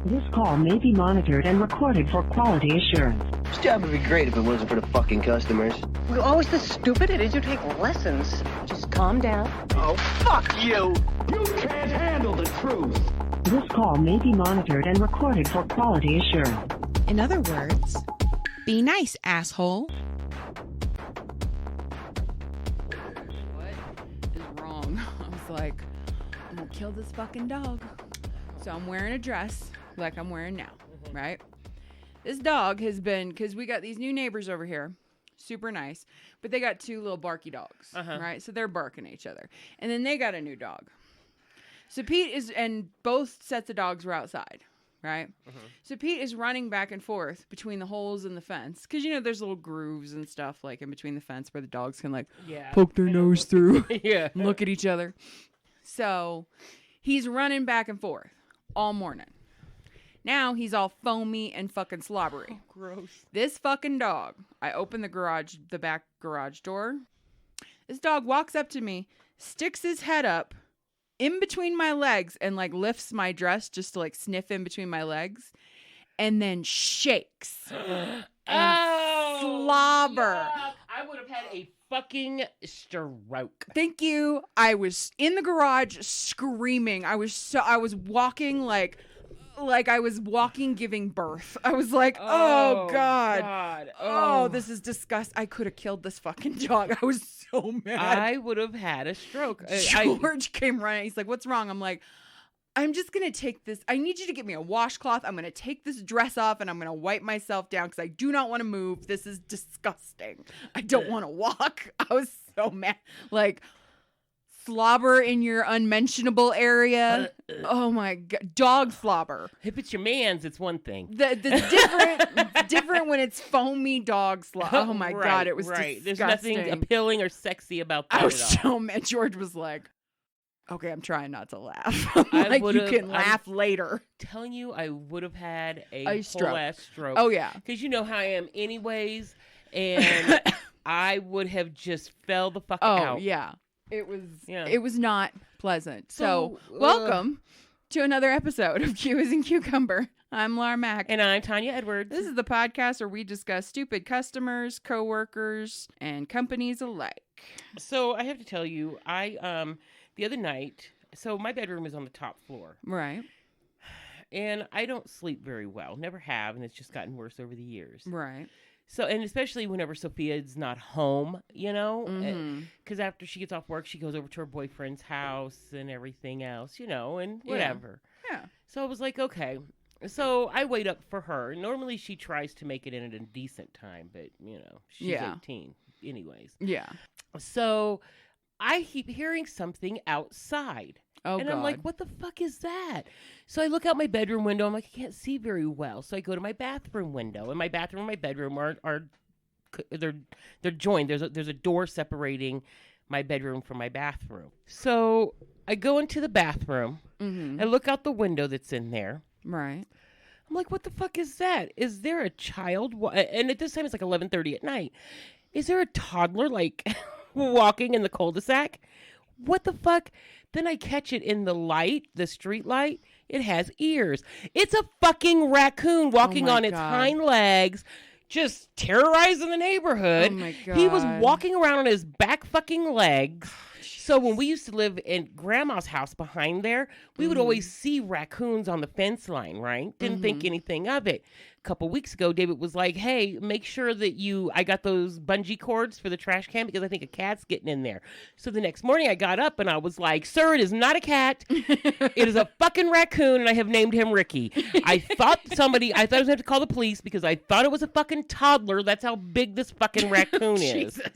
This call may be monitored and recorded for quality assurance. This job would be great if it wasn't for the fucking customers. We're always this stupid. It is you take lessons. Just calm down. Oh, fuck you! You can't handle the truth. This call may be monitored and recorded for quality assurance. In other words, be nice, asshole. What is wrong? I was like, I'm gonna kill this fucking dog. So I'm wearing a dress like I'm wearing now, right? This dog has been, because we got these new neighbors over here, super nice, but they got two little barky dogs, right? So they're barking at each other. And then they got a new dog. So Pete is, and both sets of dogs were outside, right? So Pete is running back and forth between the holes in the fence. Because, you know, there's little grooves and stuff, like, in between the fence where the dogs can, like, poke their nose through and look at each other. So he's running back and forth all morning. Now he's all foamy and fucking slobbery. Oh, gross. This fucking dog, I open the back garage door. This dog walks up to me, sticks his head up in between my legs and like lifts my dress just to like sniff in between my legs and then shakes and slobber. Yuck. I would have had a fucking stroke. Thank you. I was in the garage screaming. I was walking like I was walking giving birth. I was like, oh God. Oh, this is disgusting. I could have killed this fucking dog. I was so mad. I would have had a stroke. George came running. He's like, what's wrong? I'm like, I'm just going to take this. I need you to get me a washcloth. I'm going to take this dress off and I'm going to wipe myself down because I do not want to move. This is disgusting. I don't want to walk. I was so mad. Like, slobber in your unmentionable area. Oh my God. Dog slobber. If it's your man's, it's one thing. It's different when it's foamy dog slobber. Oh my God. It was disgusting. There's nothing appealing or sexy about that. I was so mad. George was like, okay, I'm trying not to laugh. Like, you can laugh later. Telling you, I would have had a whole ass stroke. Oh, yeah. Because you know how I am anyways. And I would have just fell the fuck out. Oh, yeah. It was not pleasant. So welcome to another episode of Qasincucumber. I'm Lara Mack. And I'm Tanya Edwards. This is the podcast where we discuss stupid customers, coworkers, and companies alike. So I have to tell you, the other night, so my bedroom is on the top floor. Right. And I don't sleep very well. Never have, and it's just gotten worse over the years. Right. So, and especially whenever Sophia's not home, you know, because after she gets off work, she goes over to her boyfriend's house and everything else, you know, and whatever. Yeah. So I was like, okay. So I wait up for her. Normally she tries to make it in at a decent time, but, you know, she's 18 anyways. Yeah. So I keep hearing something outside. Oh, and God. I'm like, what the fuck is that? So I look out my bedroom window. I'm like, I can't see very well. So I go to my bathroom window. And my bathroom and my bedroom are they're joined. There's a door separating my bedroom from my bathroom. So I go into the bathroom. I look out the window that's in there. Right. I'm like, what the fuck is that? Is there a child? And at this time, it's like 11:30 at night. Is there a toddler, like, walking in the cul-de-sac? What the fuck? Then I catch it in the light, the street light. It has ears. It's a fucking raccoon walking on its hind legs, just terrorizing the neighborhood. Oh my God. He was walking around on his back fucking legs. So when we used to live in Grandma's house behind there, we would always see raccoons on the fence line, right? Didn't think anything of it. A couple weeks ago, David was like, hey, make sure that I got those bungee cords for the trash can because I think a cat's getting in there. So the next morning I got up and I was like, sir, it is not a cat. It is a fucking raccoon and I have named him Ricky. I thought I was going to have to call the police because I thought it was a fucking toddler. That's how big this fucking raccoon is. Jesus.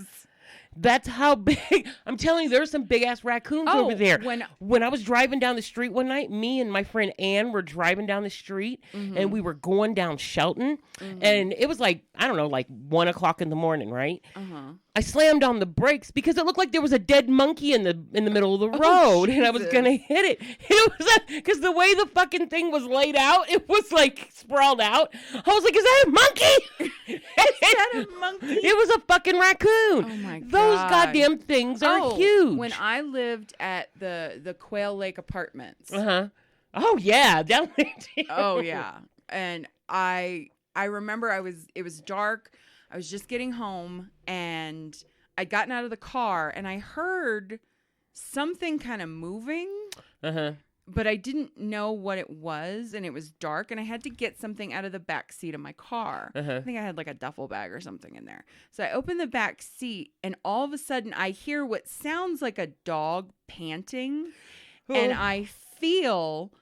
That's how big. I'm telling you, there's some big ass raccoons over there. When I was driving down the street one night, me and my friend Ann were driving down the street and we were going down Shelton and it was like, I don't know, like 1 o'clock in the morning, right? I slammed on the brakes because it looked like there was a dead monkey in the middle of the road and I was going to hit it. It was because the way the fucking thing was laid out, it was like sprawled out. I was like, is that a monkey? Is that a monkey? It was a fucking raccoon. Oh my God. Those goddamn things are huge. When I lived at the Quail Lake Apartments, Oh yeah, definitely. Oh yeah. And I remember it was dark. I was just getting home and I'd gotten out of the car and I heard something kind of moving. Uh-huh. But I didn't know what it was, and it was dark, and I had to get something out of the back seat of my car. Uh-huh. I think I had like a duffel bag or something in there. So I open the back seat, and all of a sudden I hear what sounds like a dog panting, and I feel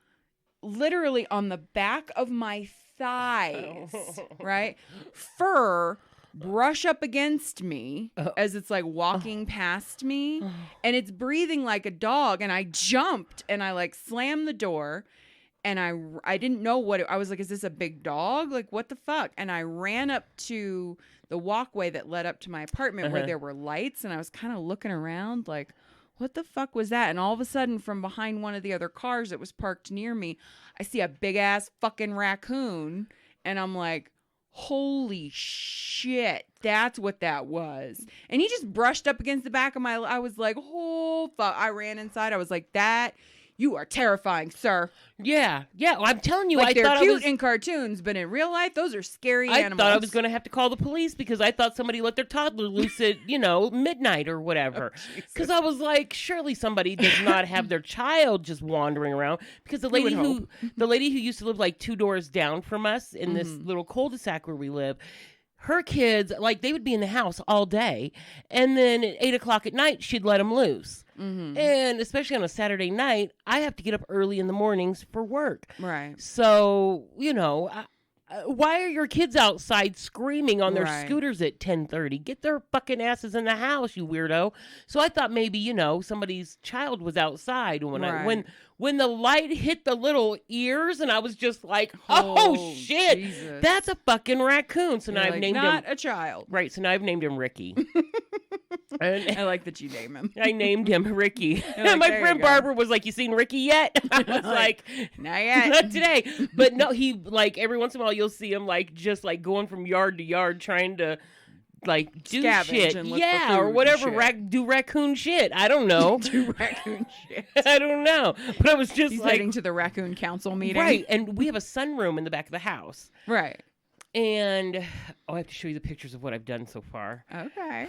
literally on the back of my thighs, right? Fur brush up against me as it's like walking past me, and it's breathing like a dog, and I jumped and I like slammed the door, and I didn't know I was like, is this a big dog? Like, what the fuck? And I ran up to the walkway that led up to my apartment where there were lights, and I was kind of looking around like, what the fuck was that? And all of a sudden, from behind one of the other cars that was parked near me, I see a big ass fucking raccoon, and I'm like, holy shit, that's what that was. And he just brushed up against the back of I was like, oh fuck. I ran inside. I was like, you are terrifying, sir. Yeah. Well, I'm telling you, like, I they're thought cute in cartoons, but in real life, those are scary animals. I thought I was going to have to call the police because I thought somebody let their toddler loose at, midnight or whatever. Because I was like, surely somebody does not have their child just wandering around. Because the lady who used to live like 2 doors down from us in this little cul-de-sac where we live, her kids, like, they would be in the house all day, and then at 8:00 at night, she'd let them loose. And especially on a Saturday night, I have to get up early in the mornings for work. Right. So, why are your kids outside screaming on their scooters at 10:30? Get their fucking asses in the house, you weirdo. So I thought maybe, somebody's child was outside when the light hit the little ears, and I was just like, oh shit, Jesus. That's a fucking raccoon. So now I've named him. Not a child. Right. So now I've named him Ricky. And I like that you name him. I named him Ricky. Like, my friend Barbara was like, you seen Ricky yet? I was like, not yet. Not today. But no, he, like, every once in a while you'll see him, like, just like going from yard to yard trying to, like, do scavenge shit. And look Yeah, for food or whatever. do Raccoon shit. I don't know. do raccoon shit. I don't know. But I was just He's like. heading to the raccoon council meeting. Right. And we have a sunroom in the back of the house. Right. And I have to show you the pictures of what I've done so far. Okay.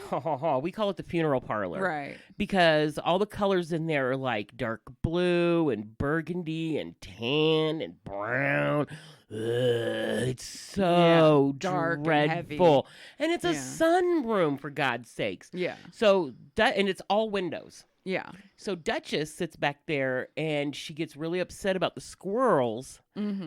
We call it the funeral parlor. Right. Because all the colors in there are like dark blue and burgundy and tan and brown. It's so dark dreadful. and it's a sunroom, for God's sakes. Yeah. So, and it's all windows. Yeah. So Duchess sits back there and she gets really upset about the squirrels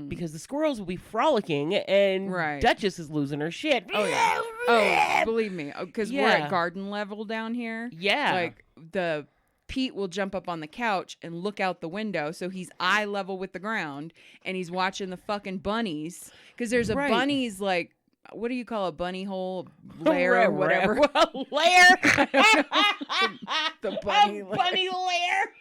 because the squirrels will be frolicking and Duchess is losing her shit. Oh, yeah. Oh, believe me. Because we're at garden level down here. Yeah. Like, Pete will jump up on the couch and look out the window, so he's eye level with the ground, and he's watching the fucking bunnies. Because there's a bunny's, like, what do you call a bunny hole? Lair or whatever. Lair? The bunny lair. Bunny lair.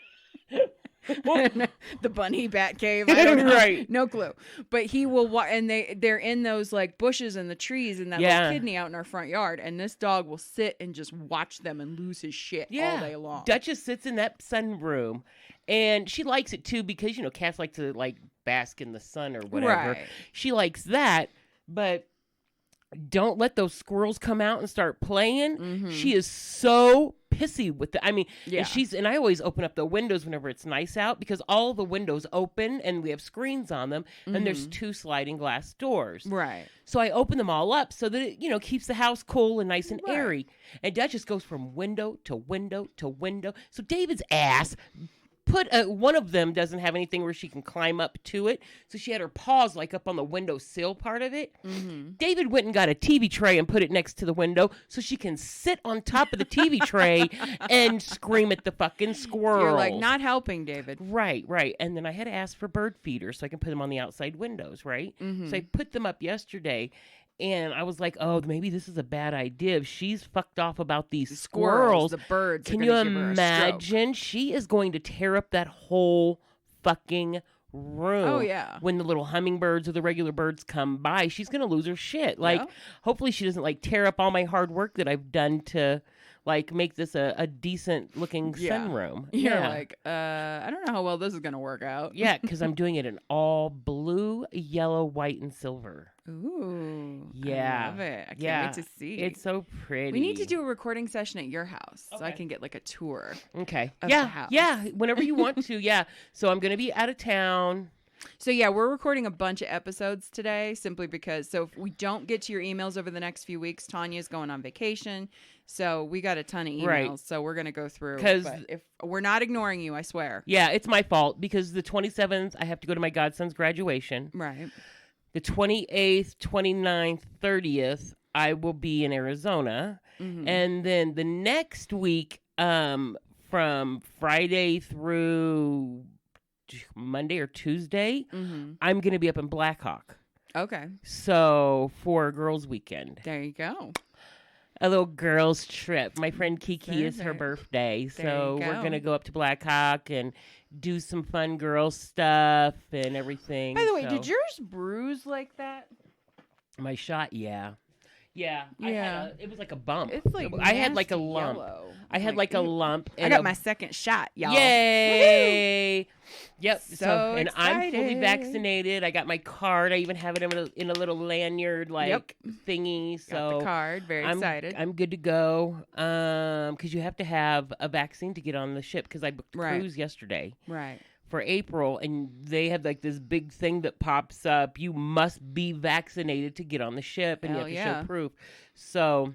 The bunny bat cave. I don't know. Right. No clue. But he will and they're in those like bushes and the trees and that little kidney out in our front yard, and this dog will sit and just watch them and lose his shit all day long. Duchess sits in that sunroom and she likes it too because cats like to like bask in the sun or whatever. Right. She likes that, but don't let those squirrels come out and start playing. She is so pissy with it. I mean, and I always open up the windows whenever it's nice out because all the windows open and we have screens on them and there's 2 sliding glass doors. Right. So I open them all up so that it, keeps the house cool and nice and airy. And Duchess goes from window to window to window. So David's ass one of them doesn't have anything where she can climb up to it, so she had her paws like up on the window sill part of it. David went and got a TV tray and put it next to the window so she can sit on top of the TV tray and scream at the fucking squirrels. You're like, not helping, David. Right. And then I had to ask for bird feeders so I can put them on the outside windows, right? So I put them up yesterday. And I was like, oh, maybe this is a bad idea. If she's fucked off about these squirrels, the birds. Can you imagine? She is going to tear up that whole fucking room. Oh, yeah. When the little hummingbirds or the regular birds come by, she's going to lose her shit. Like, hopefully she doesn't like tear up all my hard work that I've done to like make this a decent looking sunroom. You're like, I don't know how well this is gonna work out. Yeah, because I'm doing it in all blue, yellow, white, and silver. Ooh. Yeah. I love it. I can't wait to see. It's so pretty. We need to do a recording session at your house so I Okay. can get like a tour. Okay. Of Yeah. the house. Yeah. Whenever you want to. Yeah. So I'm gonna be out of town. So yeah, we're recording a bunch of episodes today simply because if we don't get to your emails over the next few weeks, Tanya's going on vacation. So we got a ton of emails. Right. So we're going to go through. 'Cause- But if we're not ignoring you, I swear. Yeah, it's my fault because the 27th I have to go to my godson's graduation. Right. The 28th, 29th, 30th I will be in Arizona. Mhm. And then the next week from Friday through Monday or Tuesday, Mhm. I'm going to be up in Blackhawk. Okay. So for girls' weekend, There you go. a little girls' trip. My friend Kiki is her There- birthday, there so you we're go. going to go up to Blackhawk and do some fun girl stuff and everything. By the way, So- did yours bruise like that? my shot? Yeah. Yeah. Yeah. It was like a bump. It's like I had like a nasty lump. yellow. I had like a ew. lump. I and got a- my second shot, y'all. Yay! Yep. So and I'm fully excited. vaccinated. I got my card. I even have it in a little lanyard like thingy. So Got the card. Very excited. I'm good to go. Because you have to have a vaccine to get on the ship. Because I booked a Right. cruise yesterday Right. for April, and they have like this big thing that pops up. You must be vaccinated to get on the ship, and Hell you have to yeah. show proof. So,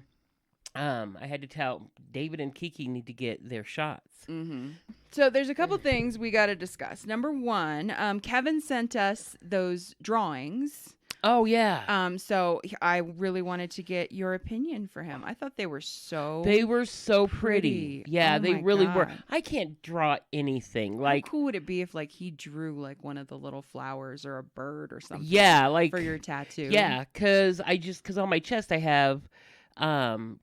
I had to tell David and Kiki need to get their shots. Mm-hmm. So there's a couple things we got to discuss. Number one, Kevin sent us those drawings. Oh yeah, So I really wanted to get your opinion for him. I thought they were so. they were so pretty. pretty. Yeah, Oh they my really were. God. I can't draw anything like. How cool would it be if like he drew like one of the little flowers or a bird or something? Yeah, like For your tattoo. yeah, because on my chest I have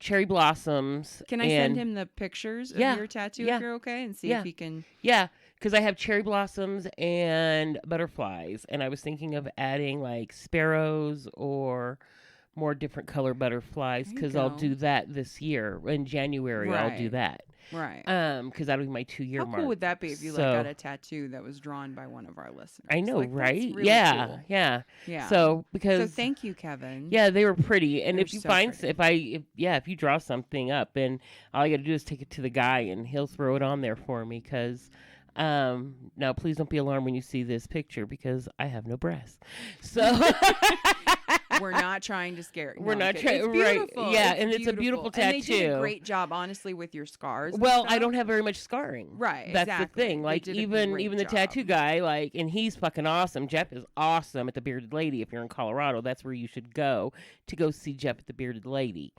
cherry blossoms. Can I send him the pictures of Yeah, your tattoo yeah, if you're okay and see yeah. if he can? Yeah, because I have cherry blossoms and butterflies, and I was thinking of adding like sparrows or more different color butterflies There you because I'll go. do that this year in January. I'll do Right. that. Right. Because that'll be my 2-year How mark. cool would that be if you like So- got a tattoo that was drawn by one of our listeners? I know, Like, that's right? really yeah, cool. yeah. Yeah. So because So thank you, Kevin. yeah, they were pretty. And They're if you so find pretty. if you draw something up, and all you got to do is take it to the guy, and he'll throw it on there for me. Because now, please don't be alarmed when you see this picture because I have no breasts. So We're not trying to scare you. We're No, I'm not kidding. trying- It's right. beautiful. Yeah, and it's a beautiful And they did a tattoo. great job, honestly, with your scars. and well, I stuff. don't have very much scarring. Right, That's exactly. the thing. They Like did a even great the tattoo job. guy, like, and he's fucking awesome. Jeff is awesome at the Bearded Lady. If you're in Colorado, that's where you should go to see Jeff at the Bearded Lady.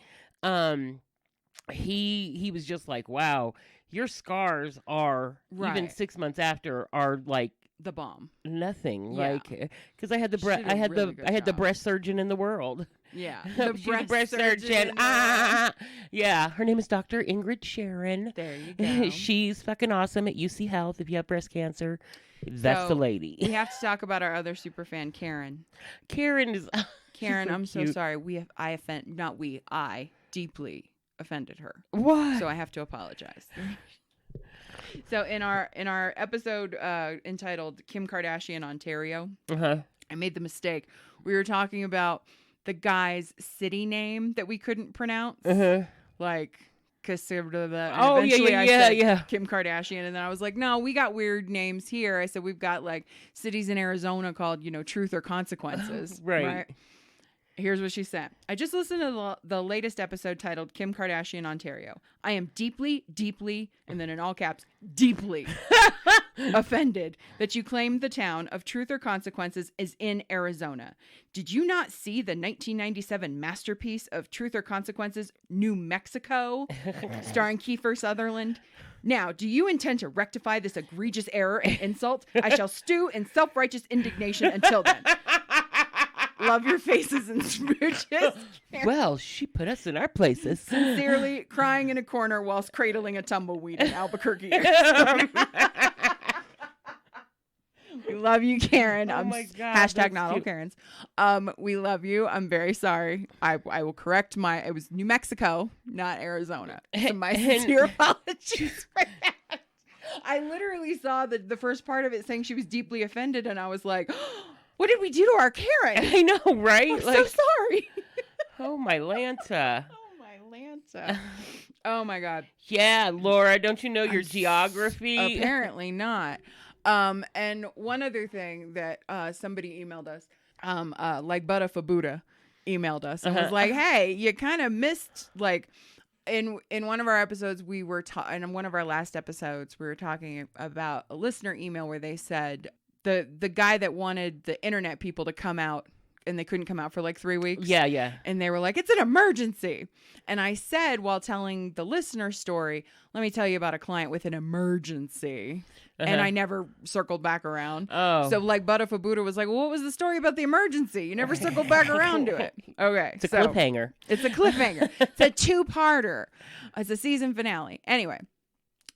He was just like, wow, your scars are even Right. 6 months after are like The bomb. nothing. Yeah. Like because I had the She did a I had really the good I had the job. breast surgeon in the world. Yeah. She's a breast surgeon. in the- Ah, yeah. Her name is Dr. Ingrid Sharon. There you go. She's fucking awesome at UC Health. If you have breast cancer, that's the So, lady. We have to talk about our other super fan, Karen. Karen is. Karen, so I'm so cute. sorry. I deeply offended her. What? So I have to apologize. So in our episode entitled Kim Kardashian Ontario, Uh-huh. I made the mistake. We were talking about the guy's city name that we couldn't pronounce. Uh-huh. Like Cassandra. Oh, yeah, I yeah, said yeah. Kim Kardashian, and then I was like, no, we got weird names here. I said we've got like cities in Arizona called, Truth or Consequences. Right. Here's what she sent. I just listened to the latest episode titled Kim Kardashian Ontario. I am deeply, deeply, and then in all caps, deeply offended that you claimed the town of Truth or Consequences is in Arizona. Did you not see the 1997 masterpiece of Truth or Consequences, New Mexico, starring Kiefer Sutherland? Now, do you intend to rectify this egregious error and insult? I shall stew in self-righteous indignation until then. Love your faces and smooches. Well, she put us in our places. Sincerely, crying in a corner whilst cradling a tumbleweed in Albuquerque. We love you, Karen. Oh my God, Hashtag that's not all cute. Karens. We love you. I'm very sorry. I will correct it was New Mexico, not Arizona. So my sincere apologies for that. I literally saw the first part of it saying she was deeply offended, and I was like, what did we do to our Karen? I know, right? I'm so sorry. Oh, my Lanta. Oh, my Lanta. Oh, my God. Yeah, Laura, don't you know your geography? Apparently not. And one other thing that somebody emailed us, like Buddha for Buddha emailed us and was like, hey, you kind of missed, like, in one of our episodes, in one of our last episodes, we were talking about a listener email where they said the guy that wanted the internet people to come out and they couldn't come out for like 3 weeks. Yeah. And they were like, it's an emergency. And I said, while telling the listener story, let me tell you about a client with an emergency. And I never circled back around. Oh. So like Buddha for Buddha was like, well, what was the story about the emergency? You never circled back around to it. Okay. It's a cliffhanger. It's a cliffhanger. It's a 2-parter. It's a season finale. Anyway,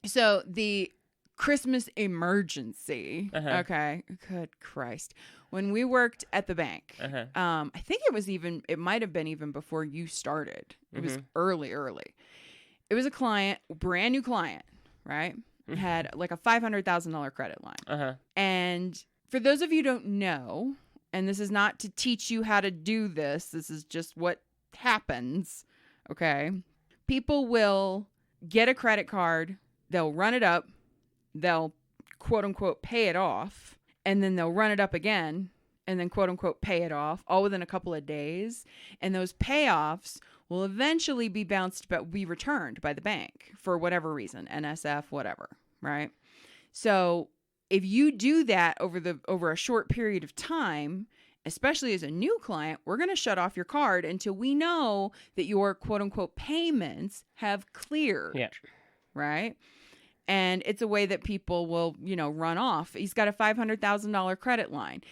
so the Christmas emergency. Okay. Good Christ. When we worked at the bank, I think it might have been even before you started. It was early. It was a client, brand new client, right? Had like a $500,000 credit line. And for those of you who don't know, and this is not to teach you how to do this, this is just what happens, okay? People will get a credit card, they'll run it up, they'll quote unquote pay it off, and then they'll run it up again and then quote unquote pay it off all within a couple of days. And those payoffs will eventually be be returned by the bank for whatever reason, NSF, whatever, right? So if you do that over a short period of time, especially as a new client, we're going to shut off your card until we know that your quote unquote payments have cleared. Yeah. Right? And it's a way that people will, run off. He's got a $500,000 credit line.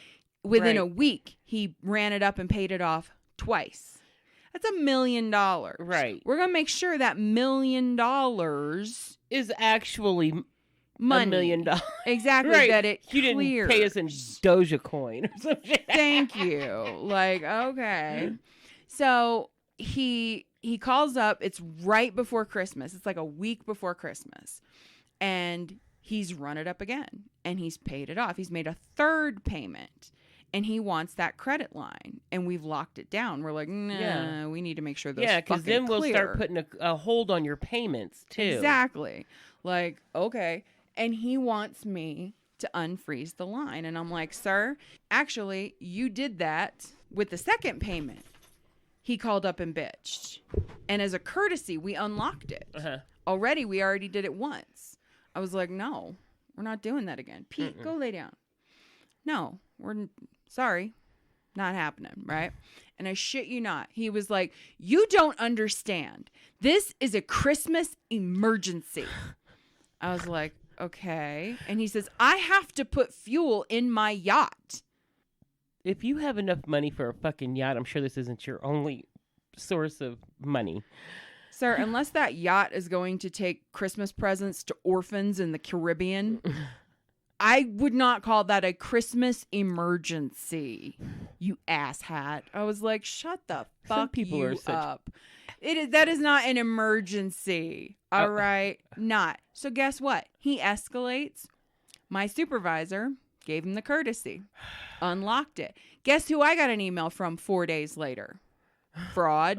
Within a week, he ran it up and paid it off twice. That's $1 million. Right. We're going to make sure that $1 million is actually money. $1 million. Exactly. Right. That it You clears. didn't pay us in Dogecoin or something. Thank you. Like, okay. So he calls up. It's right before Christmas. It's like a week before Christmas. And he's run it up again. And he's paid it off. He's made a third payment. And he wants that credit line. And we've locked it down. We're like, nah, we need to make sure those because then we'll start putting a hold on your payments, too. Exactly. Like, okay. And he wants me to unfreeze the line. And I'm like, sir, actually, you did that with the second payment. He called up and bitched. And as a courtesy, we unlocked it. We already did it once. I was like, no, we're not doing that again. Pete, go lay down. No, we're sorry. Not happening, right? And I shit you not. He was like, you don't understand. This is a Christmas emergency. I was like, okay. And he says, I have to put fuel in my yacht. If you have enough money for a fucking yacht, I'm sure this isn't your only source of money. Sir, unless that yacht is going to take Christmas presents to orphans in the Caribbean, I would not call that a Christmas emergency, you asshat. I was like, shut the fuck up. That is not an emergency. All right? Not. So guess what? He escalates. My supervisor gave him the courtesy. Unlocked it. Guess who I got an email from 4 days later? Fraud.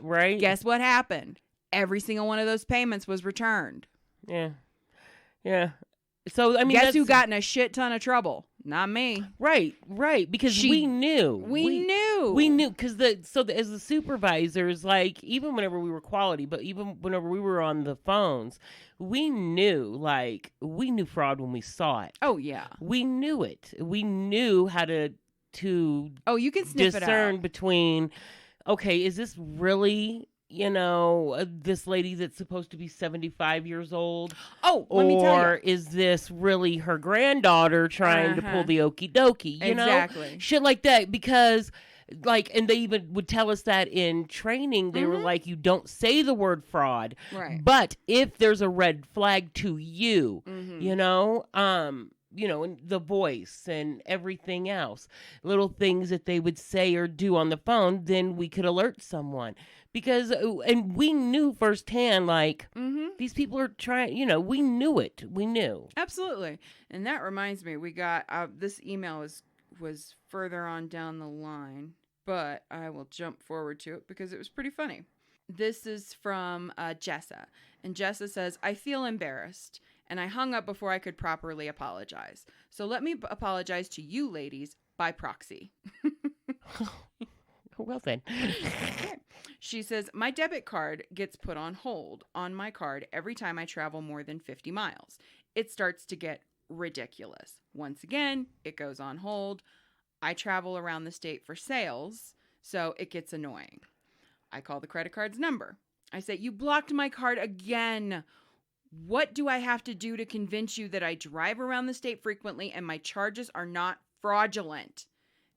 Right. Guess what happened? Every single one of those payments was returned. Yeah. So, I mean, guess who got in a shit ton of trouble? Not me. Right. Because we knew. We knew. We knew because as the supervisors, like even whenever we were quality, but even whenever we were on the phones, we knew fraud when we saw it. Oh yeah. We knew it. We knew how to you can sniff it out. Discern between, okay, is this really, this lady that's supposed to be 75 years old? Oh, let me tell you. Or is this really her granddaughter trying to pull the okie dokie? Exactly. Shit like that. Because, and they even would tell us that in training. They were like, you don't say the word fraud. Right. But if there's a red flag to you, and the voice and everything else, little things that they would say or do on the phone, then we could alert someone. Because, and we knew firsthand, like, these people are trying, we knew it. We knew. Absolutely. And that reminds me, we got, this email was further on down the line, but I will jump forward to it because it was pretty funny. This is from Jessa. And Jessa says, I feel embarrassed, and I hung up before I could properly apologize. So let me apologize to you ladies by proxy. Well then. Okay. She says, my debit card gets put on hold on my card every time I travel more than 50 miles. It starts to get ridiculous. Once again, it goes on hold. I travel around the state for sales, so it gets annoying. I call the credit card's number. I say, you blocked my card again. What do I have to do to convince you that I drive around the state frequently and my charges are not fraudulent?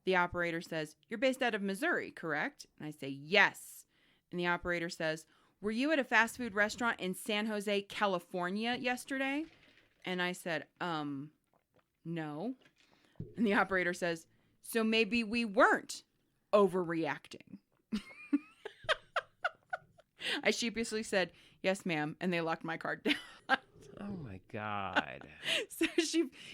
The operator says, you're based out of Missouri, correct? And I say, yes. And the operator says, were you at a fast food restaurant in San Jose, California yesterday? And I said, no. And the operator says, so maybe we weren't overreacting. I sheepishly said, yes, ma'am. And they locked my card down. Oh my God. So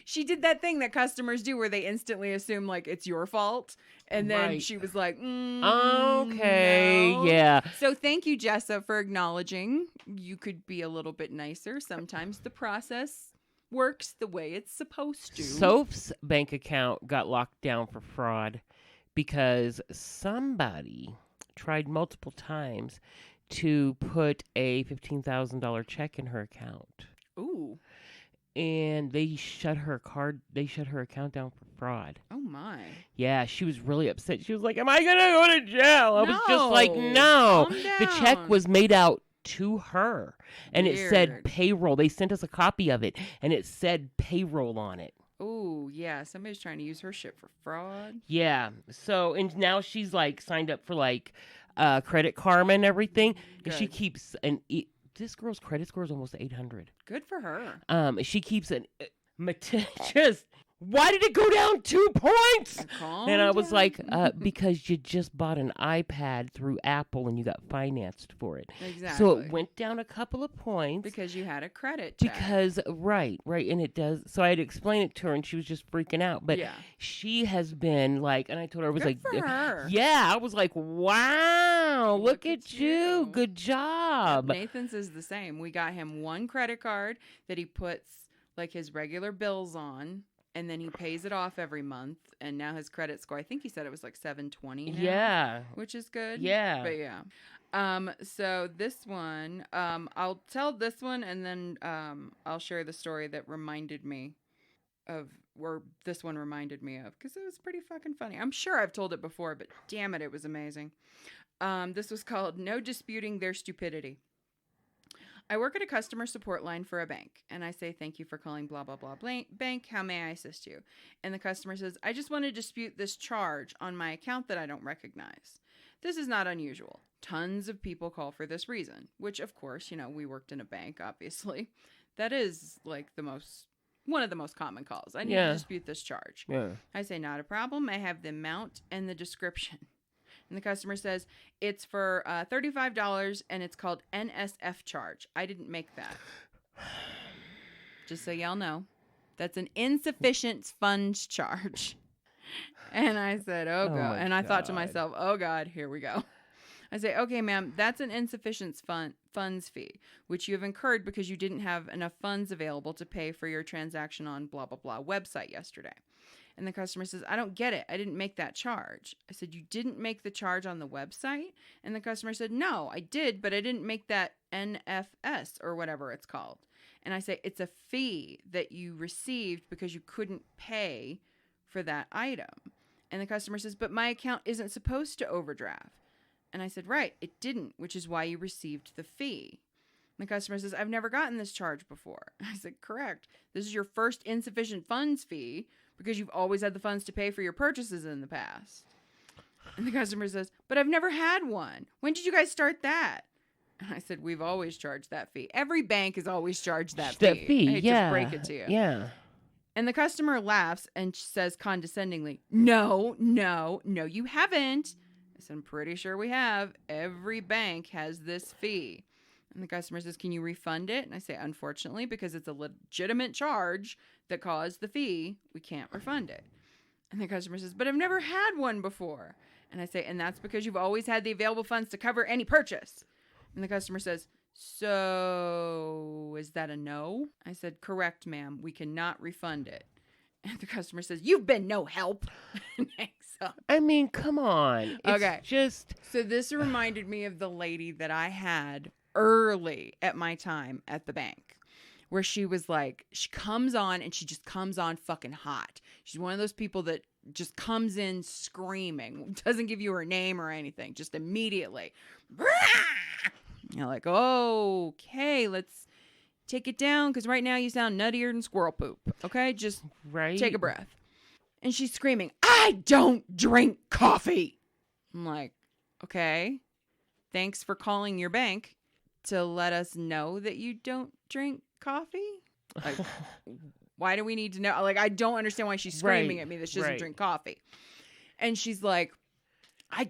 she did that thing that customers do where they instantly assume like it's your fault. And then she was like, okay, no. yeah. So thank you, Jessa, for acknowledging you could be a little bit nicer. Sometimes the process works the way it's supposed to. Soph's bank account got locked down for fraud because somebody tried multiple times to put a $15,000 check in her account. Ooh. And they shut her account down for fraud. Oh my. Yeah, she was really upset. She was like, am I going to go to jail? I was just like, no. Calm The check down. was made out to her. And it said Weird. payroll. They sent us a copy of it. And it said payroll on it. Oh, yeah. Somebody's trying to use her shit for fraud. Yeah. So, and now she's like signed up for like Credit Karma and everything. And she Good. keeps this girl's credit score is almost 800. Good for her. She keeps just, why did it go down 2 points? Calm And I was down. like, because you just bought an iPad through Apple and you got financed for it. Exactly. So it went down a couple of points. Because you had a credit check. Because, right. And it does. So I had to explain it to her and she was just freaking out. But Yeah. she has been like, and I told her, I was Good like, for her. yeah, I was like, wow, look at you. you. Good job. Nathan's is the same. We got him one credit card that he puts like his regular bills on. And then he pays it off every month. And now his credit score, I think he said it was like 720 now. Yeah. Which is good. Yeah. But yeah. So this one, I'll tell this one and then I'll share the story that reminded me of where this one reminded me of. Because it was pretty fucking funny. I'm sure I've told it before, but damn it was amazing. This was called No Disputing Their Stupidity. I work at a customer support line for a bank, and I say, thank you for calling blah, blah, blah, bank. How may I assist you? And the customer says, I just want to dispute this charge on my account that I don't recognize. This is not unusual. Tons of people call for this reason, which, of course, we worked in a bank, obviously. That is like one of the most common calls. I need to dispute this charge. Yeah. I say, not a problem. I have the amount and the description. And the customer says, it's for $35 and it's called NSF charge. I didn't make that. Just so y'all know. That's an insufficient funds charge. And I said, oh God. And I thought to myself, oh God, here we go. I say, okay, ma'am, that's an insufficient funds fee, which you have incurred because you didn't have enough funds available to pay for your transaction on blah, blah, blah website yesterday. And the customer says, I don't get it. I didn't make that charge. I said, you didn't make the charge on the website? And the customer said, no, I did, but I didn't make that NFS or whatever it's called. And I say, it's a fee that you received because you couldn't pay for that item. And the customer says, but my account isn't supposed to overdraft. And I said, right, it didn't, which is why you received the fee. And the customer says, I've never gotten this charge before. I said, correct. This is your first insufficient funds fee because you've always had the funds to pay for your purchases in the past. And the customer says, but I've never had one. When did you guys start that? And I said, we've always charged that fee. Every bank has always charged that fee. That fee, I hate to break it to you. Yeah. And the customer laughs and says condescendingly, no, you haven't. I said, I'm pretty sure we have. Every bank has this fee. And the customer says, can you refund it? And I say, unfortunately, because it's a legitimate charge that caused the fee, we can't refund it. And the customer says, but I've never had one before. And I say, and that's because you've always had the available funds to cover any purchase. And the customer says, so is that a no? I said, correct, ma'am. We cannot refund it. And the customer says, you've been no help. I mean, come on. It's just. So this reminded me of the lady that I had early at my time at the bank, where she was like, she comes on and she just comes on fucking hot. She's one of those people that just comes in screaming, doesn't give you her name or anything, just immediately. You're like, okay, let's take it down, because right now you sound nuttier than squirrel poop. Okay, just take a breath. And she's screaming, I don't drink coffee. I'm like, okay, thanks for calling your bank to let us know that you don't drink coffee. Like, why do we need to know? Like, I don't understand why she's screaming at me that she doesn't drink coffee. And she's like, I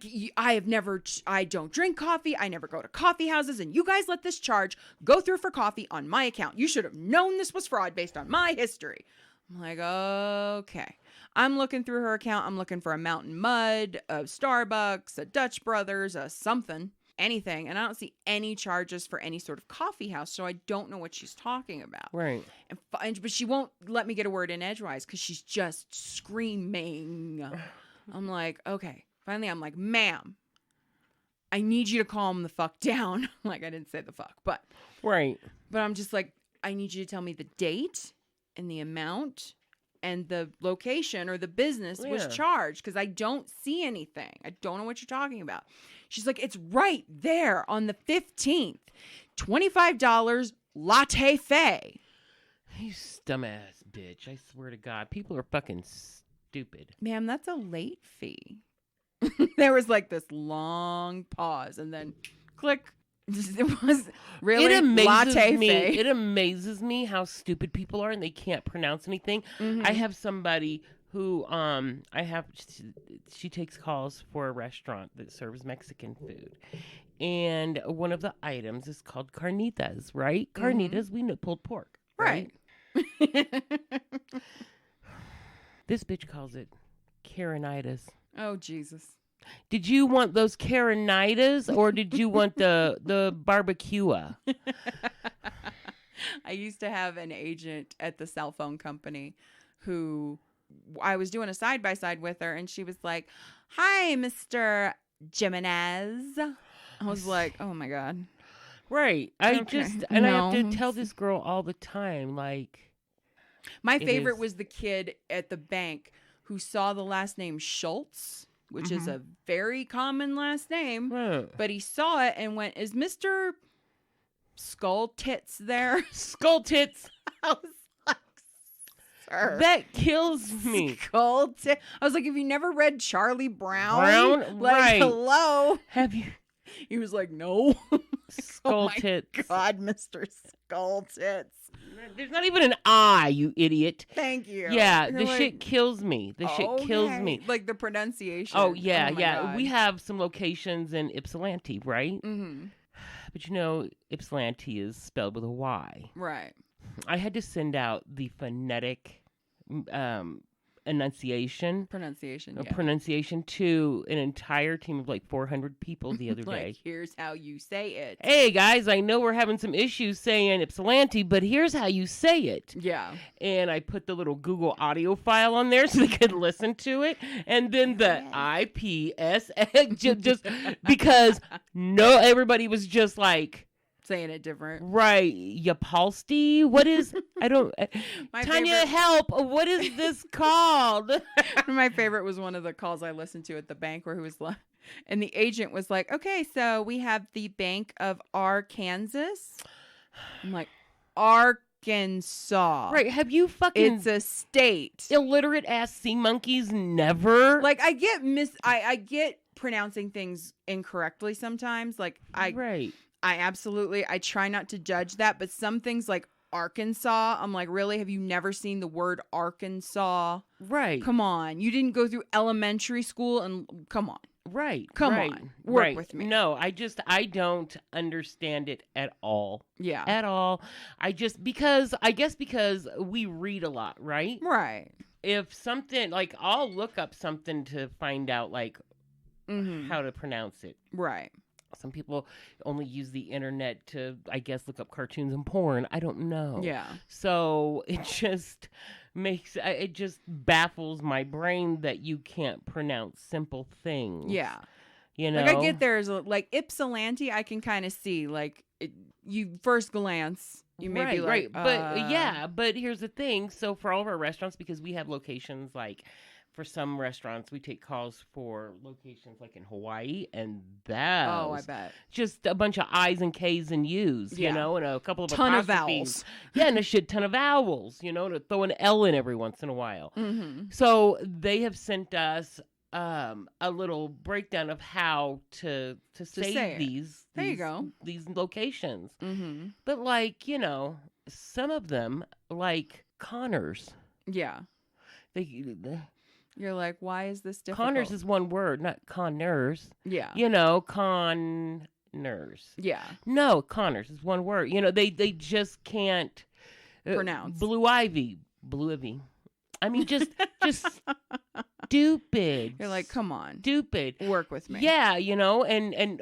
don't drink coffee. I never go to coffee houses. And you guys let this charge go through for coffee on my account. You should have known this was fraud based on my history. I'm like, okay. I'm looking through her account. I'm looking for a Mountain Mud, a Starbucks, a Dutch Brothers, a something, anything. And I don't see any charges for any sort of coffee house. So I don't know what she's talking about. Right. But she won't let me get a word in edgewise because she's just screaming. I'm like, okay. Finally, I'm like, ma'am, I need you to calm the fuck down. Like, I didn't say the fuck, but. Right. But I'm just like, I need you to tell me the date and the amount and the location or the business was charged, because I don't see anything. I don't know what you're talking about. She's like, it's right there on the 15th. $25 latte fe. You dumbass bitch. I swear to God. People are fucking stupid. Ma'am, that's a late fee. There was like this long pause and then click. It was really latte me. fe. It amazes me how stupid people are and they can't pronounce anything. Mm-hmm. I have somebody who she takes calls for a restaurant that serves Mexican food. And one of the items is called carnitas, right? Mm-hmm. Carnitas, we know pulled pork. Right. This bitch calls it Karenitis. Oh, Jesus. Did you want those Karenitas or did you want the barbecua? I used to have an agent at the cell phone company who I was doing a side-by-side with her, and she was like, hi, Mr. Jimenez. I was like, oh, my God. Right. I have to tell this girl all the time, like. My favorite was the kid at the bank who saw the last name Schultz, which is a very common last name, but he saw it and went, is Mr. Skull Tits there? Skull Tits. I was like, sir. That kills me. Skull Tits. I was like, have you never read Charlie Brown? Like, hello? Have you? He was like, no. Skull Tits. God, Mr. Skull Tits. There's not even an I, you idiot. Thank you. Yeah, the shit kills me. Shit kills me. Like the pronunciation. Oh, yeah, yeah. God. We have some locations in Ypsilanti, right? Mm-hmm. But you know, Ypsilanti is spelled with a Y. Right. I had to send out the phonetic pronunciation to an entire team of like 400 people the other day. Like, here's how you say it. Hey guys, I know we're having some issues saying Ypsilanti, but here's how you say it. Yeah. And I put the little Google audio file on there so they could listen to it, and then the IPS just because everybody was just like saying it different. Right. Yapalsti? What is, I don't, Tanya, help. What is this called? My favorite was one of the calls I listened to at the bank where he was like, and the agent was like, okay, so we have the Bank of Arkansas. I'm like, Arkansas. Right. Have you fucking. It's a state. Illiterate ass sea monkeys never. Like, I get pronouncing things incorrectly sometimes. Like, Right. I try not to judge that, but some things like Arkansas. I'm like, really? Have you never seen the word Arkansas? Right. Come on. You didn't go through elementary school and come on. Right. Come right, on. Work right. with me. No, I don't understand it at all. Yeah. At all. I guess because we read a lot, right? Right. If something, like, I'll look up something to find out, like, Mm-hmm. how to pronounce it. Right. Some people only use the internet to, I guess, look up cartoons and porn. I don't know. Yeah. So it just baffles my brain that you can't pronounce simple things. Yeah. You know? Like, I get there's like Ypsilanti, I can kind of see, like, you first glance, you may be like, right. But yeah, but here's the thing. So for all of our restaurants, because we have locations, like, for some restaurants, we take calls for locations like in Hawaii, and that I bet. just a bunch of I's and K's and U's, Yeah. you know, and a couple of Ton of apostrophes. vowels. Yeah, and a shit ton of vowels, you know, to throw an L in every once in a while. Mm-hmm. So they have sent us a little breakdown of how to say say it. these. There you go. These locations. Mm-hmm. But, like, you know, some of them, like Connors, Yeah. You're like, why is this difficult? Connors is one word, not Connors. Yeah. You know, Connors. Yeah. No, Connors is one word. You know, they just can't Pronounce. Blue Ivy. I mean, just stupid. You're like, come on. Stupid. Work with me. Yeah, you know, and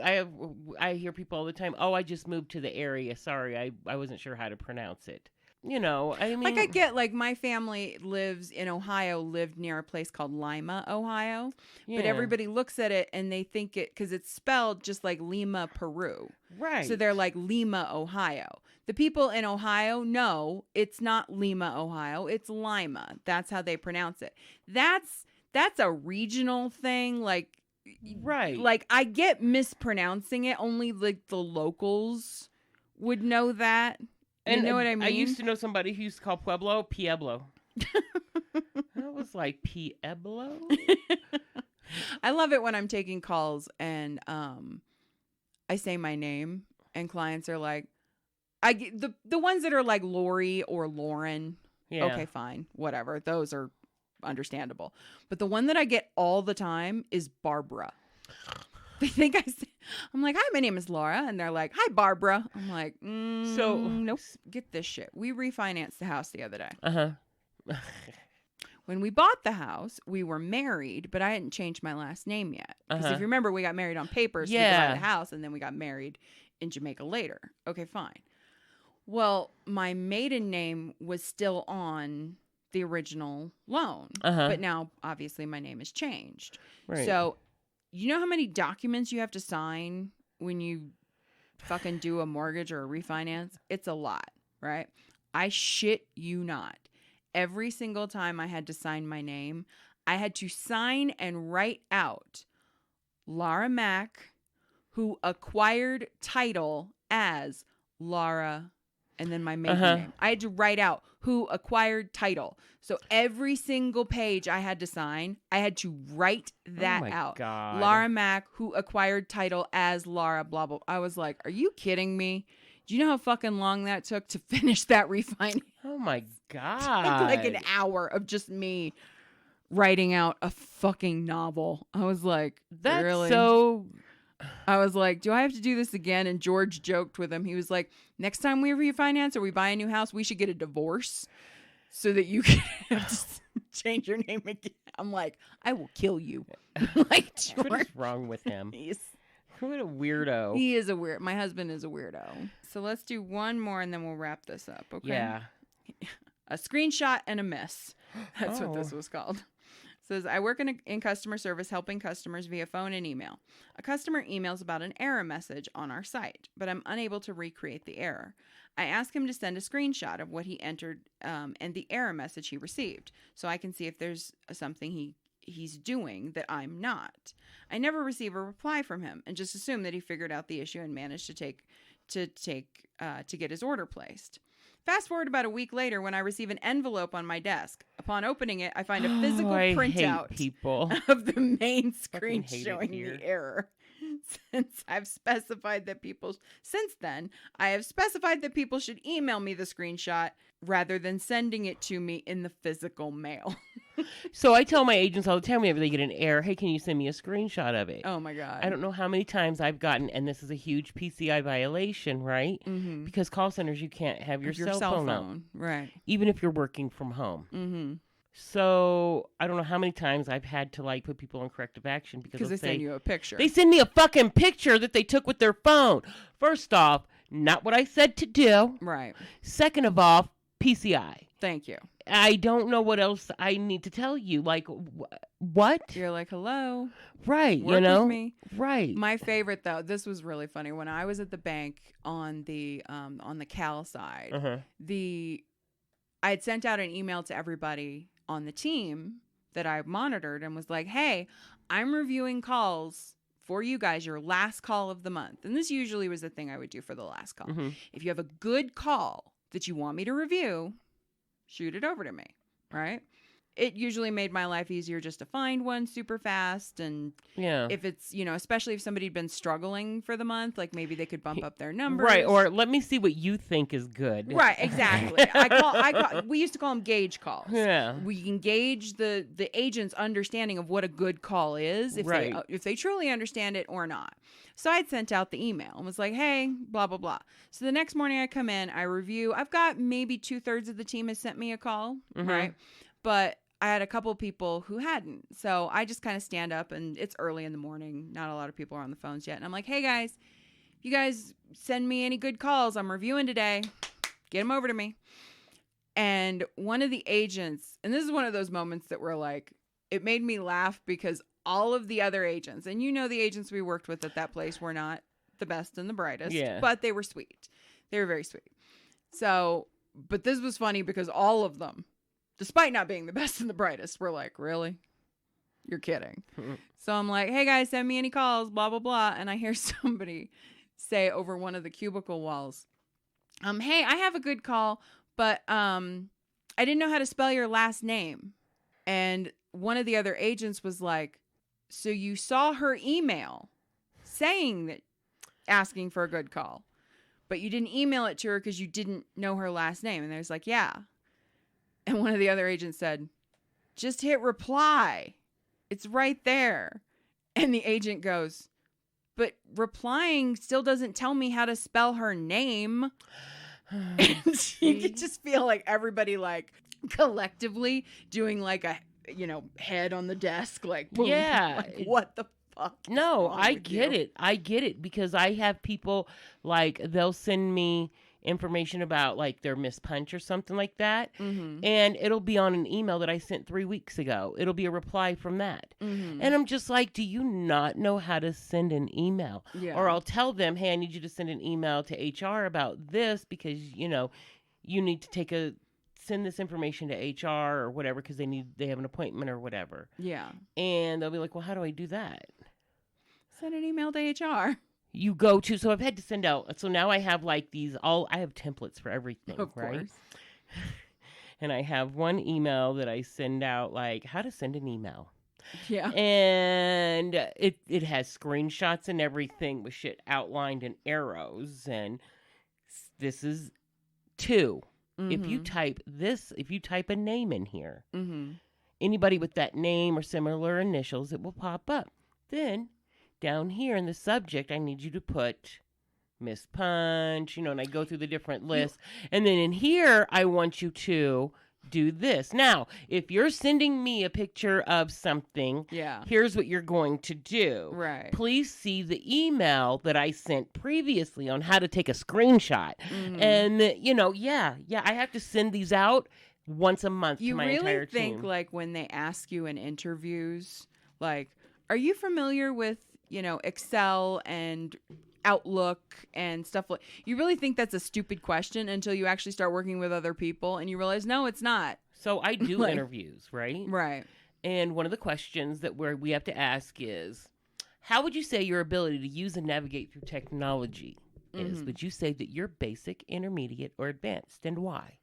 I hear people all the time, oh, I just moved to the area. Sorry, I wasn't sure how to pronounce it. You know, I mean. Like, I get, like, my family lives in Ohio, lived near a place called Lima, Ohio. But Yeah. everybody looks at it and they think it, because it's spelled just like Lima, Peru. Right. So they're like Lima, Ohio. The people in Ohio know it's not Lima, Ohio. It's Lima. That's how they pronounce it. That's a regional thing. Like, Right. Like, I get mispronouncing it. Only, like, the locals would know that. You know what I mean? I used to know somebody who used to call Pueblo. I was like, Pueblo? I love it when I'm taking calls and I say my name and clients are like, I get the ones that are like Lori or Lauren. Yeah. Okay, fine, whatever. Those are understandable. But the one that I get all the time is Barbara. They think I'm like, hi, my name is Lara. And they're like, hi, Barbara. I'm like, So- nope, get this shit. We refinanced the house the other day. Uh-huh. When we bought the house, we were married, but I hadn't changed my last name yet. Because if you remember, we got married on paper, so we could buy Yeah. the house, and then we got married in Jamaica later. Okay, fine. Well, my maiden name was still on the original loan, but now, obviously, my name has changed. Right. So, you know how many documents you have to sign when you fucking do a mortgage or a refinance? It's a lot, right? I shit you not. Every single time I had to sign my name, I had to sign and write out Lara Mack, who acquired title as Lara, and then my maiden name. I had to write out who acquired title. So every single page I had to sign, I had to write that out. God. Lara Mack, who acquired title as Lara, blah, blah. I was like, are you kidding me? Do you know how fucking long that took to finish that refinance? Oh, my God. Like an hour of just me writing out a fucking novel. I was like, That's really? so... I was like, do I have to do this again? And George joked with him. He was like, next time we refinance or we buy a new house, we should get a divorce so that you can have to change your name again. I'm like, I will kill you. Like, George. What is wrong with him? He's, What a weirdo. he is a weird. My husband is a weirdo. So let's do one more and then we'll wrap this up. Okay. Yeah. A screenshot and a miss. That's what this Oh. was called. Says, I work in customer service helping customers via phone and email. A customer emails about an error message on our site, but I'm unable to recreate the error. I ask him to send a screenshot of what he entered and the error message he received so I can see if there's something he's doing that I'm not. I never receive a reply from him and just assume that he figured out the issue and managed to get his order placed. Fast forward about a week later when I receive an envelope on my desk. Upon opening it, I find a physical I printout hate people. of the main screen Fucking hate it showing here. the error. since I've specified that people should email me the screenshot rather than sending it to me in the physical mail. So I tell my agents all the time whenever they get an error, hey, can you send me a screenshot of it? Oh my God. I don't know how many times I've gotten, and this is a huge PCI violation, right? Mm-hmm. Because call centers, you can't have your cell phone out, right? even if you're working from home. Mm-hmm. So I don't know how many times I've had to like put people on corrective action because They send you a picture. They send me a fucking picture that they took with their phone. First off, not what I said to do. Right. Second of all, PCI. Thank you. I don't know what else I need to tell you. Like, what? You're like, hello. Right. Work you know? with me. Right. My favorite, though, this was really funny. When I was at the bank on the Cal side, I had sent out an email to everybody on the team that I monitored and was like, hey, I'm reviewing calls for you guys, your last call of the month. And this usually was the thing I would do for the last call. Mm-hmm. If you have a good call that you want me to review, shoot it over to me, right? It usually made my life easier just to find one super fast. And if it's, especially if somebody had been struggling for the month, like maybe they could bump up their numbers. Right. Or let me see what you think is good. Right. Exactly. We used to call them gauge calls. Yeah. We can gauge the agent's understanding of what a good call is, if they truly understand it or not. So I'd sent out the email and was like, hey, blah, blah, blah. So the next morning I come in, I review. I've got maybe 2/3 of the team has sent me a call, right? But I had a couple people who hadn't. So I just kind of stand up, and it's early in the morning. Not a lot of people are on the phones yet. And I'm like, hey, guys, you guys send me any good calls. I'm reviewing today. Get them over to me. And one of the agents, and this is one of those moments that were like, it made me laugh because all of the other agents, and the agents we worked with at that place were not the best and the brightest, but they were sweet. They were very sweet. So, but this was funny because all of them, despite not being the best and the brightest, were like, really? You're kidding. So I'm like, hey guys, send me any calls, blah, blah, blah. And I hear somebody say over one of the cubicle walls, hey, I have a good call, but I didn't know how to spell your last name. And one of the other agents was like, so you saw her email saying that, asking for a good call, but you didn't email it to her because you didn't know her last name. And I was like, yeah. And one of the other agents said, just hit reply. It's right there. And the agent goes, but replying still doesn't tell me how to spell her name. And you could just feel like everybody like collectively doing like a, head on the desk, like, boom, like, what the fuck? No, I get it. I get it because I have people like they'll send me information about like their missed punch or something like that, and it'll be on an email that I sent 3 weeks ago. It'll be a reply from that, and I'm just like, do you not know how to send an email? Or I'll tell them, hey, I need you to send an email to HR about this because you need to send this information to HR or whatever because they have an appointment or whatever. Yeah. And they'll be like, well, how do I do that? Send an email to HR. You go to, so I've had to send out, so now I have like I have templates for everything, of right? Course. And I have one email that I send out like how to send an email. Yeah. And it has screenshots and everything with shit outlined in arrows. And this is 2. If you type a name in here, anybody with that name or similar initials, it will pop up. Then down here in the subject, I need you to put Miss Punch, and I go through the different lists. And then in here, I want you to do this. Now, if you're sending me a picture of something, here's what you're going to do. Right. Please see the email that I sent previously on how to take a screenshot. And, I have to send these out once a month to my entire team. You really think, like, when they ask you in interviews, like, are you familiar with, Excel and Outlook and stuff like, you really think that's a stupid question until you actually start working with other people and you realize, no, it's not. So I do interviews, right? Right. And one of the questions that we have to ask is, how would you say your ability to use and navigate through technology is? Would you say that you're basic, intermediate, or advanced, and why?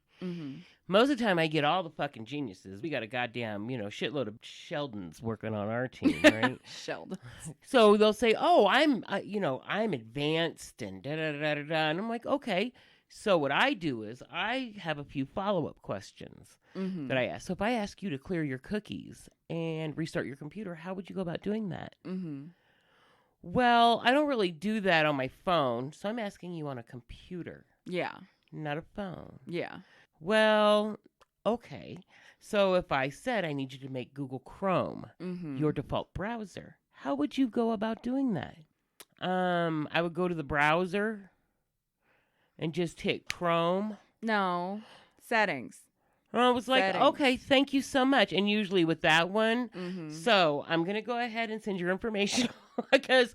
Most of the time, I get all the fucking geniuses. We got a goddamn, shitload of Sheldons working on our team, right? Sheldon. So they'll say, "Oh, I'm advanced and da da da da da," and I'm like, "Okay." So what I do is I have a few follow-up questions that I ask. So if I ask you to clear your cookies and restart your computer, how would you go about doing that? Well, I don't really do that on my phone, so I'm asking you on a computer. Yeah. Not a phone. Yeah. Well, okay. So if I said I need you to make Google Chrome your default browser, how would you go about doing that? I would go to the browser and just hit Chrome. No. Settings. I was like, Settings. okay, thank you so much. And usually with that one, so I'm going to go ahead and send your information because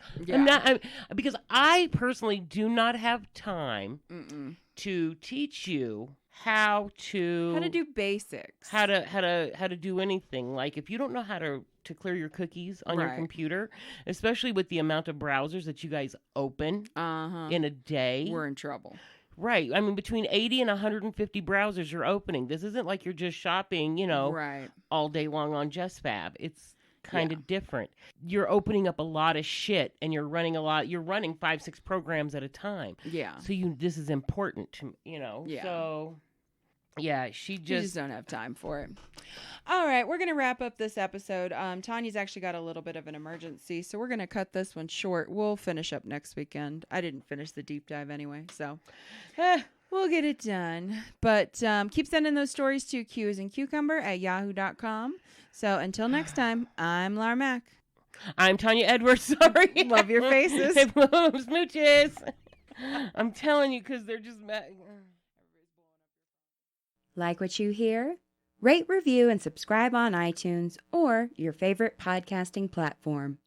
because I personally do not have time to teach you how to do basics. How to do anything. Like if you don't know how to clear your cookies on your computer, especially with the amount of browsers that you guys open in a day, we're in trouble. Right. I mean, between 80 and 150 browsers you're opening. This isn't like you're just shopping, all day long on JustFab. It's kind of different. You're opening up a lot of shit and you're running 5-6 programs at a time. Yeah. So this is important to, Yeah. So yeah, You just don't have time for it. All right, we're going to wrap up this episode. Tanya's actually got a little bit of an emergency, so we're going to cut this one short. We'll finish up next weekend. I didn't finish the deep dive anyway, so we'll get it done. But keep sending those stories to qasincucumber@yahoo.com. So until next time, I'm Lara Mack. I'm Tanya Edwards. Sorry. Love your faces. Smooches. I'm telling you, because they're just mad. Like what you hear? Rate, review, and subscribe on iTunes or your favorite podcasting platform.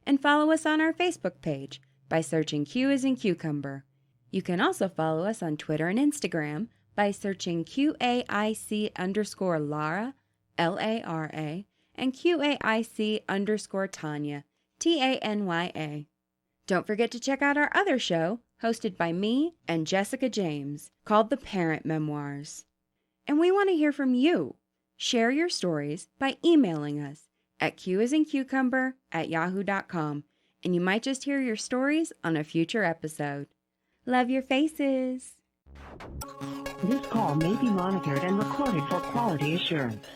And follow us on our Facebook page by searching Q as in Cucumber. You can also follow us on Twitter and Instagram by searching QAIC_Lara, LARA, and QAIC_Tanya, TANYA. Don't forget to check out our other show, hosted by me and Jessica James, called The Parent Memoirs. And we want to hear from you. Share your stories by emailing us at qasincucumber@yahoo.com, and you might just hear your stories on a future episode. Love your faces. This call may be monitored and recorded for quality assurance.